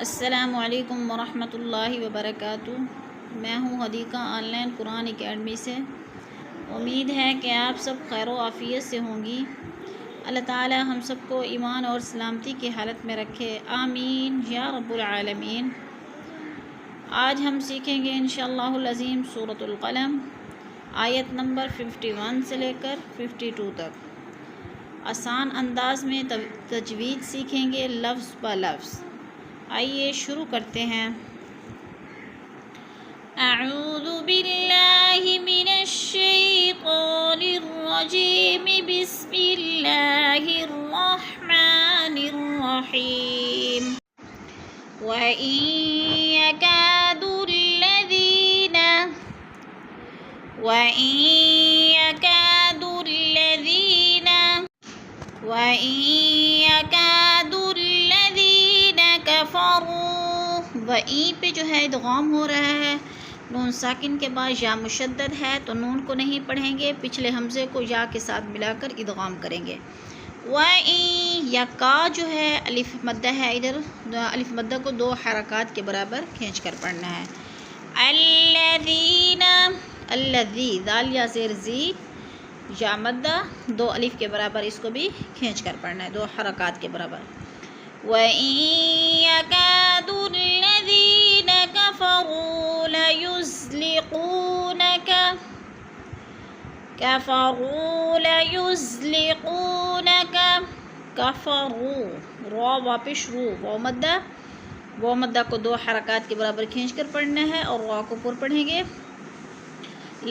السلام علیکم ورحمۃ اللہ وبرکاتہ۔ میں ہوں Hadiqa on line Quran academy سے۔ امید ہے کہ آپ سب خیر و عافیت سے ہوں گی۔ اللہ تعالی ہم سب کو ایمان اور سلامتی کی حالت میں رکھے، آمین یا رب العالمین۔ آج ہم سیکھیں گے انشاءاللہ العظیم سورۃ القلم، آیت نمبر 51 سے لے کر 52 تک۔ آسان انداز میں تجوید سیکھیں گے لفظ بہ لفظ۔ آئیے شروع کرتے ہیں۔ اعوذ باللہ من الشیطان الرجیم، بسم اللہ الرحمن الرحیم۔ وَإِن يَكَادُ الَّذِينَ كَفَرُوا، وَإِن پہ جو ہے ادغام ہو رہا ہے، نون ساکن کے بعد یا مشدد ہے تو نون کو نہیں پڑھیں گے، پچھلے حمزے کو یا کے ساتھ ملا کر ادغام کریں گے۔ وَإِن، یا کا جو ہے الف مدہ ہے، ادھر الف مدہ کو 2 حرکات کے برابر کھینچ کر پڑھنا ہے۔ الذین، الذی، دال یا زیر زی، یا مدہ 2 الف کے برابر، اس کو بھی کھینچ کر پڑھنا ہے 2 حرکات کے برابر۔ وَإِن يَكَادُ الَّذِينَ كَفَرُوا لَيُزْلِقُونَكَ، کفروا، را واپس رو، وہ مدہ کو 2 حرکات کے برابر کھینچ کر پڑھنا ہے اور را کو پر پڑھیں گے۔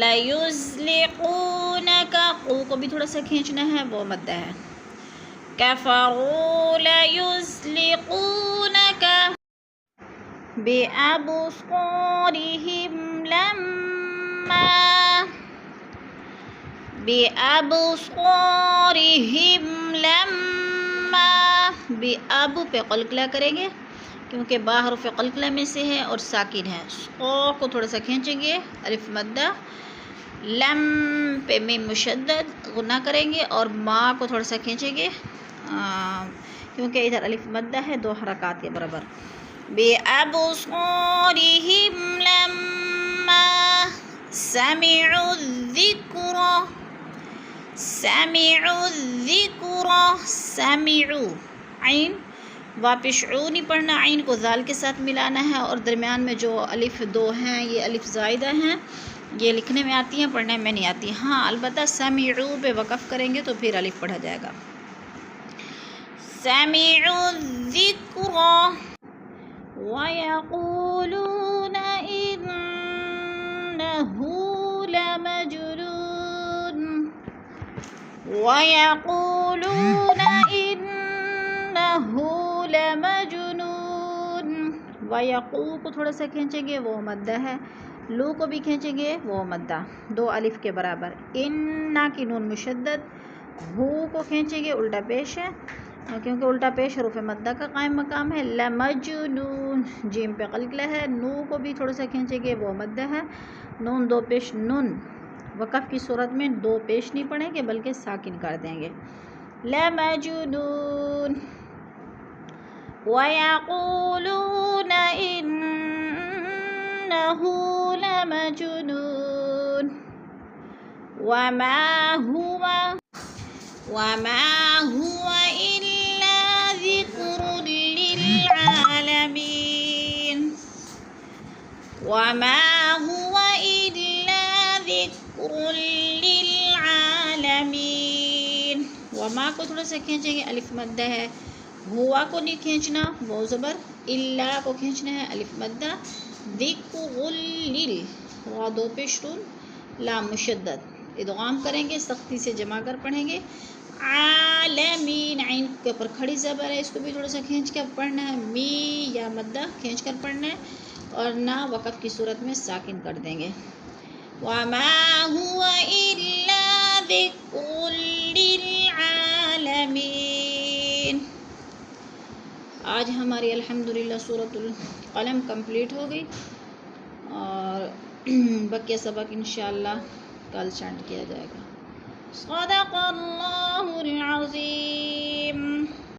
لَيُزْلِقُونَكَ، قو کو بھی تھوڑا سا کھینچنا ہے، وہ مدہ ہے۔ كَفَرُوا لَيُزْلِقُونَكَ بِأَبْصَارِهِمْ لَمَّا، بِأَب پہ قلقلہ کریں گے کیونکہ با حرف قلقلہ میں سے ہے اور ساکن ہے۔ قو کو تھوڑا سا کھینچیں گے، الف مدہ، لم پہ میم مشدد غنہ کریں گے اور ما کو تھوڑا سا کھینچیں گے کیونکہ ادھر الف مدہ ہے 2 حرکات کے برابر۔ بِأَبْصَارِهِمْ لَمَّا سَمِعُوا الذِّكْرَ، سَمِعُوا، عین واپس عو نہیں پڑھنا، عین کو ذال کے ساتھ ملانا ہے اور درمیان میں جو الف 2 ہیں یہ الف زائدہ ہیں، یہ لکھنے میں آتی ہیں، پڑھنے میں نہیں آتی۔ ہاں البتہ سَمِعُوا پہ وقف کریں گے تو پھر الف پڑھا جائے گا۔ سَمِعُوا الذِّكْرَ وَيَقُولُونَ إِنَّهُ لَمَجْنُونٌ، وَيَقُولُونَ إِنَّهُ لَمَجْنُونٌ، وَيَقُو کو تھوڑا سا کھینچیں گے، وہ مدہ ہے، لو کو بھی کھینچیں گے، وہ مدہ 2 الف کے برابر۔ اِنَّا کی نون مشدد، ہو کو کھینچیں گے، الٹا پیش ہے کیونکہ الٹا پیش حروف مدہ کا قائم مقام ہے۔ لمجنون، جیم پہ قلقلہ ہے، نو کو بھی تھوڑا سا کھینچیں گے، وہ مدہ ہے، نون 2 پیش نون، وقف کی صورت میں 2 پیش نہیں پڑھیں گے بلکہ ساکن کر دیں گے۔ لمجنون، وَيَقُولُونَ إِنَّهُ لَمَجْنُونٌ وَمَا هُوَ إِلَّا ذِكْرٌ لِّلْعَالَمِينَ، وَمَا هُوَ إِلَّا ذِكْرٌ لِّلْعَالَمِينَ، وما کو تھوڑا سا کھینچیں گے، الف مدہ ہے، ہوا کو نہیں کھینچنا، وہ زبر، الا کو کھینچنا ہے، الف مدہ، ذکر لل، را 2 پیش نون، لام مشدد، ادغام کریں گے، سختی سے جمع کر پڑھیں گے۔ عالمین، عین کے اوپر کھڑی زبر ہے، اس کو بھی تھوڑا سا کھینچ کر پڑھنا ہے، می یا مدہ کھینچ کر پڑھنا ہے اور نہ وقف کی صورت میں ساکن کر دیں گے۔ وَمَا هُوَ إِلَّا ذِكْرٌ لِّلْعَالَمِينَ۔ آج ہماری الحمدللہ سورۃ القلم کمپلیٹ ہو گئی اور بقیہ سبق انشاءاللہ کل اسٹارٹ کیا جائے گا۔ صدق اللہ العظیم۔